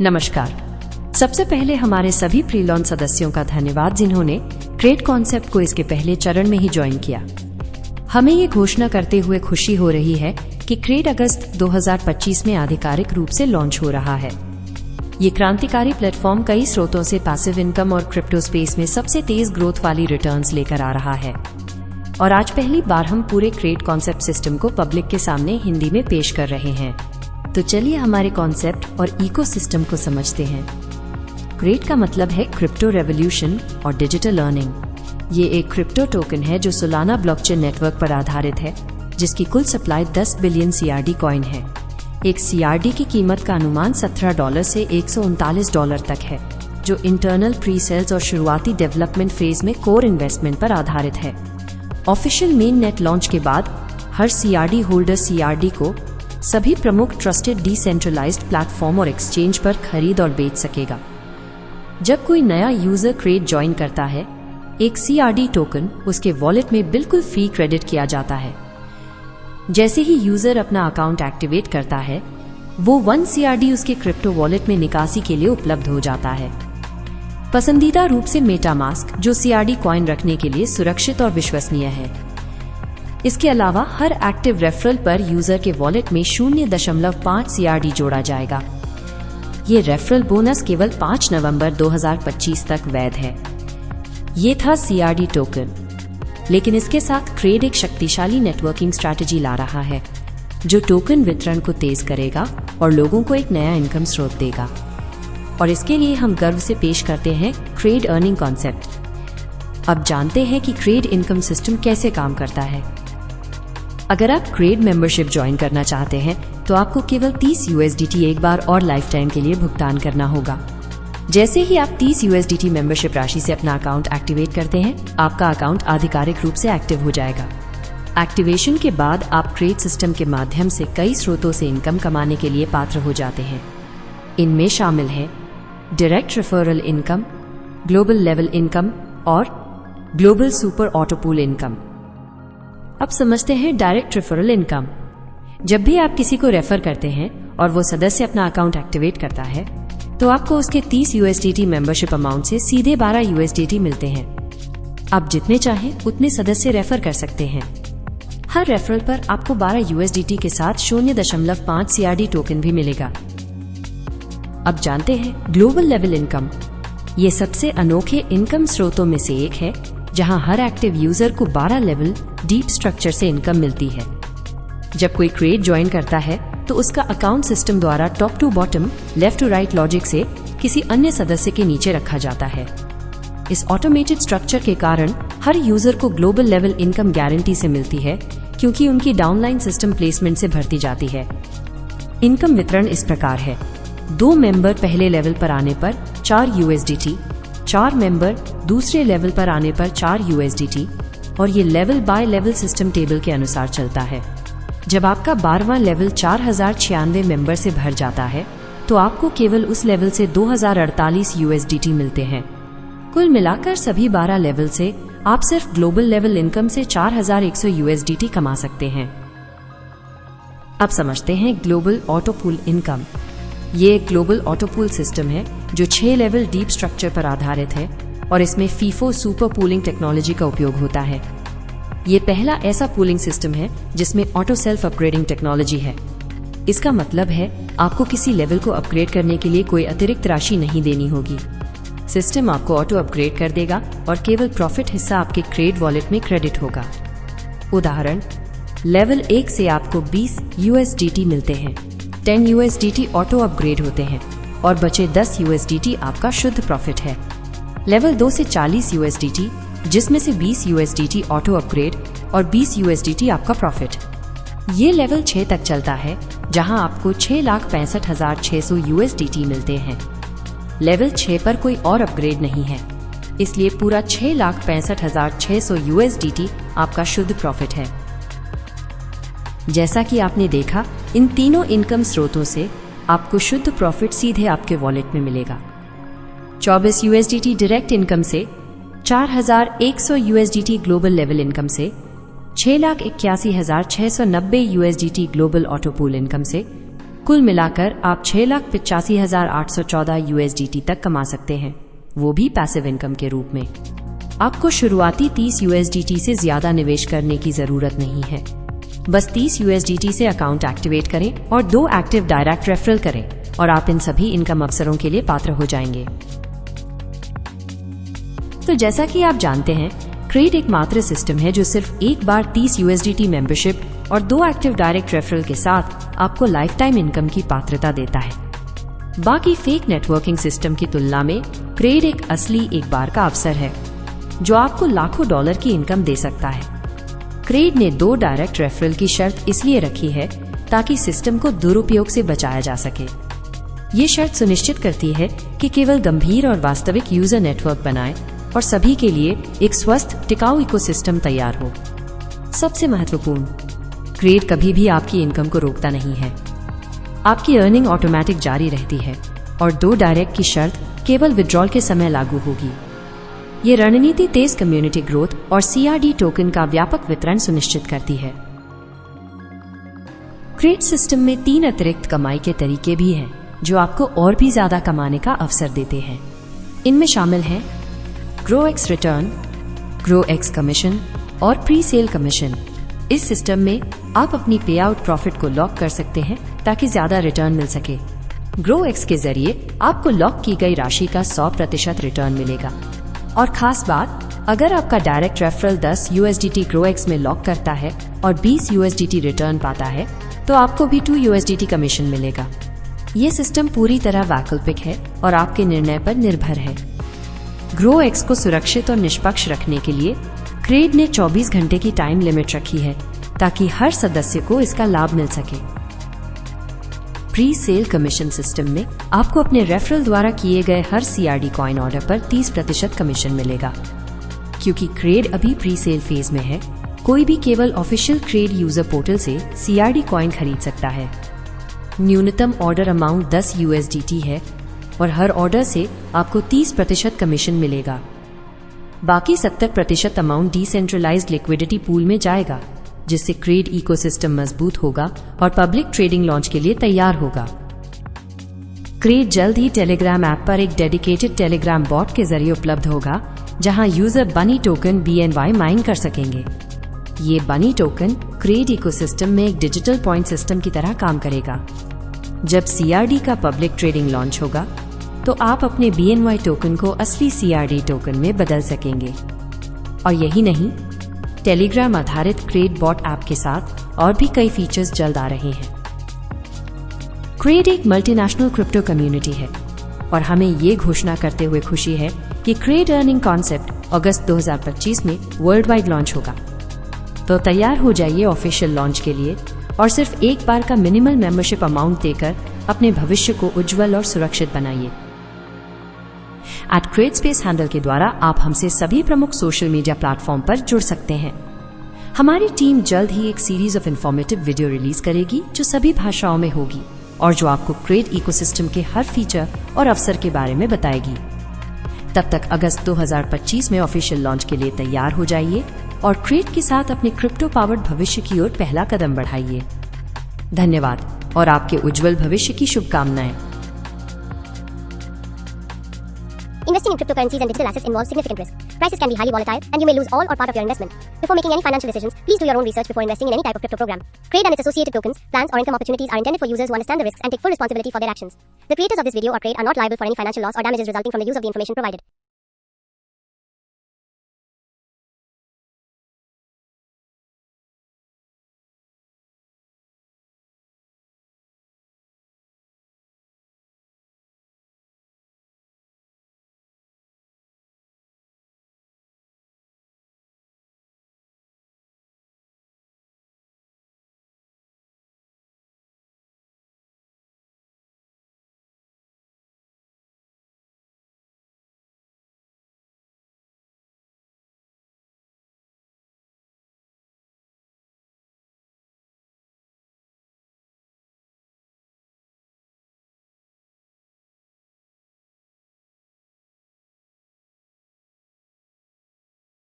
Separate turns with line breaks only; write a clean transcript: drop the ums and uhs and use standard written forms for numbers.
नमस्कार। सबसे पहले हमारे सभी प्री लॉन्च सदस्यों का धन्यवाद जिन्होंने क्रेड कॉन्सेप्ट को इसके पहले चरण में ही ज्वाइन किया। हमें ये घोषणा करते हुए खुशी हो रही है कि क्रेड अगस्त 2025 में आधिकारिक रूप से लॉन्च हो रहा है। ये क्रांतिकारी प्लेटफॉर्म कई स्रोतों से पैसिव इनकम और क्रिप्टो स्पेस में सबसे तेज ग्रोथ वाली रिटर्न्स लेकर आ रहा है और आज पहली बार हम पूरे क्रेड कॉन्सेप्ट सिस्टम को पब्लिक के सामने हिंदी में पेश कर रहे हैं। तो चलिए हमारे कॉन्सेप्ट और इकोसिस्टम को समझते हैं। क्रेड का मतलब है क्रिप्टो रेवोल्यूशन और डिजिटल अर्निंग। ये एक क्रिप्टो टोकन है जो सोलाना ब्लॉकचेन नेटवर्क पर आधारित है, जिसकी कुल सप्लाई 10 बिलियन CRD कॉइन है। एक CRD की कीमत का अनुमान $17 से $139 तक है, जो इंटरनल प्री सेल्स और शुरुआती डेवलपमेंट फेज में कोर इन्वेस्टमेंट पर आधारित है। ऑफिशियल मेन नेट लॉन्च के बाद हर CRD होल्डर CRD को सभी प्रमुख ट्रस्टेड डिसेंट्रलाइज्ड प्लेटफॉर्म और एक्सचेंज पर खरीद और बेच सकेगा। जब कोई नया यूजर क्रेड ज्वाइन करता है, एक CRD टोकन उसके वॉलेट में बिल्कुल फ्री क्रेडिट किया जाता है। जैसे ही यूजर अपना अकाउंट एक्टिवेट करता है, वो 1 CRD उसके क्रिप्टो वॉलेट में निकासी के लिए उपलब्ध हो जाता है। पसंदीदा रूप से मेटामास्क, जो CRD कॉइन रखने के लिए सुरक्षित और विश्वसनीय है। इसके अलावा हर एक्टिव रेफरल पर यूजर के वॉलेट में 0.5 CRD जोड़ा जाएगा। ये रेफरल बोनस केवल 5 नवंबर 2025 तक वैध है। ये था CRD टोकन, लेकिन इसके साथ क्रेड एक शक्तिशाली नेटवर्किंग स्ट्रैटेजी ला रहा है, जो टोकन वितरण को तेज करेगा और लोगों को एक नया इनकम स्रोत देगा। और इसके लिए हम गर्व से पेश करते हैं क्रेड अर्निंग कॉन्सेप्ट। अब जानते हैं कि क्रेड इनकम सिस्टम कैसे काम करता है। अगर आप क्रेड मेंबरशिप ज्वाइन करना चाहते हैं तो आपको केवल 30 USDT एक बार और लाइफ टाइम के लिए भुगतान करना होगा। जैसे ही आप 30 USDT मेंबरशिप राशि से अपना अकाउंट एक्टिवेट करते हैं, आपका अकाउंट आधिकारिक रूप से एक्टिव हो जाएगा। एक्टिवेशन के बाद आप क्रेड सिस्टम के माध्यम से कई स्रोतों से इनकम कमाने के लिए पात्र हो जाते हैं। इनमें शामिल है direct referral income, global level income और global super auto pool income. अब समझते हैं डायरेक्ट रेफरल इनकम। जब भी आप किसी को रेफर करते हैं और वो सदस्य अपना अकाउंट एक्टिवेट करता है, तो आपको उसके 30 USDT मेंबरशिप अमाउंट से सीधे 12 USDT मिलते हैं। आप जितने चाहें उतने सदस्य रेफर कर सकते हैं। हर रेफरल पर आपको 12 USDT के साथ 0.5 CRD टोकन भी मिलेगा। अब जानते हैं ग्लोबल लेवल इनकम। ये सबसे अनोखे इनकम स्रोतों में से एक है, जहां हर एक्टिव यूजर को 12 लेवल डीप स्ट्रक्चर से इनकम मिलती है। जब कोई क्रेड ज्वाइन करता है तो उसका अकाउंट सिस्टम द्वारा top to bottom, left to right logic से किसी अन्य सदस्य के नीचे रखा जाता है। इस ऑटोमेटेड स्ट्रक्चर के कारण हर यूजर को ग्लोबल लेवल इनकम गारंटी से मिलती है, क्योंकि उनकी डाउनलाइन सिस्टम प्लेसमेंट से भरती जाती है। इनकम वितरण इस प्रकार है: 2 मेंबर पहले लेवल पर आने पर 4 USDT, 4 मेंबर दूसरे लेवल पर आने पर 4 USDT, और ये level by level system table के अनुसार चलता है। जब आपका 12वां लेवल 4096 मेंबर से भर जाता है, तो आपको केवल उस लेवल से 2048 USDT मिलते हैं। कुल मिलाकर सभी 12 लेवल से आप सिर्फ ग्लोबल लेवल इनकम से 4100 USDT कमा सकते हैं। अब समझते हैं ग्लोबल ऑटो पूल इनकम। ये एक ग्लोबल ऑटो पूल सिस्टम है जो 6 लेवल डीप स्ट्रक्चर पर आधारित है और इसमें फीफो सुपर पूलिंग टेक्नोलॉजी का उपयोग होता है। ये पहला ऐसा पूलिंग सिस्टम है जिसमें ऑटो सेल्फ अपग्रेडिंग टेक्नोलॉजी है। इसका मतलब है आपको किसी लेवल को अपग्रेड करने के लिए कोई अतिरिक्त राशि नहीं देनी होगी। सिस्टम आपको ऑटो अपग्रेड कर देगा और केवल प्रॉफिट हिस्सा आपके क्रेड वॉलेट में क्रेडिट होगा। उदाहरण, लेवल 1 से आपको 20 USDT मिलते हैं, 10 USDT ऑटो अपग्रेड होते हैं और बचे 10 USDT आपका शुद्ध प्रॉफिट है। लेवल 2 से 40 USDT, जिसमें से 20 USDT ऑटो अपग्रेड और 20 USDT आपका प्रॉफिट। ये लेवल 6 तक चलता है, जहां आपको 6,65,600 USDT मिलते हैं। लेवल 6 पर कोई और अपग्रेड नहीं है, इसलिए पूरा 6,65,600 USDT आपका शुद्ध प्रॉफिट है। जैसा कि आपने देखा, इन तीनों इनकम स्रोतों से आपको शुद्ध प्रॉफिट सीधे आपके वॉलेट में मिलेगा। 24 USDT डायरेक्ट इनकम से, 4100 USDT ग्लोबल लेवल इनकम से, 6,81,690 USDT global auto pool income से, कुल मिलाकर आप 6,85,814 USDT तक कमा सकते हैं, वो भी पैसिव इनकम के रूप में। आपको शुरुआती 30 USDT से ज्यादा निवेश करने की जरूरत नहीं है। बस 30 USDT से अकाउंट एक्टिवेट करें और 2 एक्टिव डायरेक्ट रेफरल करें और आप इन सभी इनकम अवसरों के लिए पात्र हो जाएंगे। तो जैसा कि आप जानते हैं, क्रेड एकमात्र सिस्टम है जो सिर्फ एक बार 30 USDT मेंबरशिप और 2 एक्टिव डायरेक्ट रेफरल के साथ आपको लाइफ टाइम इनकम की पात्रता देता है। बाकी फेक नेटवर्किंग सिस्टम की तुलना में क्रेड एक असली एक बार का अवसर है जो आपको लाखों डॉलर की इनकम दे सकता है। क्रेड ने 2 डायरेक्ट रेफरल की शर्त इसलिए रखी है ताकि सिस्टम को दुरुपयोग से बचाया जा सके। ये शर्त सुनिश्चित करती है कि केवल गंभीर और वास्तविक यूजर नेटवर्क बनाएं और सभी के लिए एक स्वस्थ टिकाऊ इकोसिस्टम तैयार हो। सबसे महत्वपूर्ण, क्रेड कभी भी आपकी इनकम को रोकता नहीं है। आपकी अर्निंग ऑटोमेटिक जारी रहती है और 2 डायरेक्ट की शर्त केवल विड्रॉल के समय लागू होगी। ये रणनीति तेज कम्युनिटी ग्रोथ और CRD टोकन का व्यापक वितरण सुनिश्चित करती है। क्रेड सिस्टम में 3 अतिरिक्त कमाई के तरीके भी हैं जो आपको और भी ज्यादा कमाने का अवसर देते हैं। इनमें शामिल हैं GrowX रिटर्न, GrowX कमीशन और प्री सेल कमीशन। इस सिस्टम में आप अपनी पे आउट प्रॉफिट को लॉक कर सकते हैं ताकि ज्यादा रिटर्न मिल सके। GrowX के जरिए आपको लॉक की गई राशि का 100% रिटर्न मिलेगा। और खास बात, अगर आपका डायरेक्ट रेफरल 10 USDT GrowX में लॉक करता है और 20 USDT रिटर्न पाता है तो आपको भी 2 USDT कमीशन मिलेगा। ये सिस्टम पूरी तरह वैकल्पिक है और आपके निर्णय पर निर्भर है। GrowX को सुरक्षित और निष्पक्ष रखने के लिए क्रेड ने 24 घंटे की टाइम लिमिट रखी है ताकि हर सदस्य को इसका लाभ मिल सके। प्री सेल कमीशन सिस्टम में आपको अपने रेफरल द्वारा किए गए हर CRD कॉइन ऑर्डर पर 30% कमीशन मिलेगा। क्योंकि क्रेड अभी प्री सेल फेज में है, कोई भी केवल ऑफिशियल क्रेड यूजर पोर्टल से CRD कॉइन खरीद सकता है। न्यूनतम ऑर्डर अमाउंट 10 USDT है और हर ऑर्डर से आपको 30% कमीशन मिलेगा। बाकी 70% अमाउंट डिसेंट्रलाइज्ड लिक्विडिटी पूल में जाएगा, जिससे क्रेड इकोसिस्टम मजबूत होगा और पब्लिक ट्रेडिंग लॉन्च के लिए तैयार होगा। क्रेड जल्द ही टेलीग्राम ऐप पर एक डेडिकेटेड टेलीग्राम बॉट के जरिए उपलब्ध होगा, जहां यूजर बनी टोकन BNY माइन कर सकेंगे। ये बनी टोकन क्रेड इकोसिस्टम में एक डिजिटल पॉइंट सिस्टम की तरह काम करेगा। जब CRD का पब्लिक ट्रेडिंग लॉन्च होगा तो आप अपने BNY टोकन को असली CRD टोकन में बदल सकेंगे। और यही नहीं, टेलीग्राम आधारित क्रेड बॉट ऐप के साथ और भी कई फीचर्स जल्द आ रहे हैं। क्रेड एक मल्टीनेशनल क्रिप्टो कम्युनिटी है और हमें ये घोषणा करते हुए खुशी है कि क्रेड अर्निंग कॉन्सेप्ट अगस्त 2025 में वर्ल्ड वाइड लॉन्च होगा। तो तैयार हो जाइए ऑफिशियल लॉन्च के लिए और सिर्फ एक बार का मिनिमल मेंबरशिप अमाउंट देकर अपने भविष्य को उज्जवल और सुरक्षित बनाइए। @CredeSpace हैंडल के द्वारा आप हमसे सभी प्रमुख सोशल मीडिया प्लेटफॉर्म पर जुड़ सकते हैं। हमारी टीम जल्द ही एक series of informative video release करेगी जो सभी भाषाओं में होगी और जो आपको क्रेड इकोसिस्टम के हर फीचर और अवसर के बारे में बताएगी। तब तक अगस्त 2025 में ऑफिशियल लॉन्च के लिए तैयार हो जाइए और क्रेड के साथ अपने क्रिप्टो पावर्ड भविष्य की ओर पहला कदम बढ़ाइए। धन्यवाद और आपके उज्जवल भविष्य की शुभकामनाएं।
Investing in cryptocurrencies and digital assets involves significant risk. Prices can be highly volatile, and you may lose all or part of your investment. Before making any financial decisions, please do your own research before investing in any type of crypto program. Crade and its associated tokens, plans, or income opportunities are intended for users who understand the risks and take full responsibility for their actions. The creators of this video or Crade are not liable for any financial loss or damages resulting from the use of the information provided.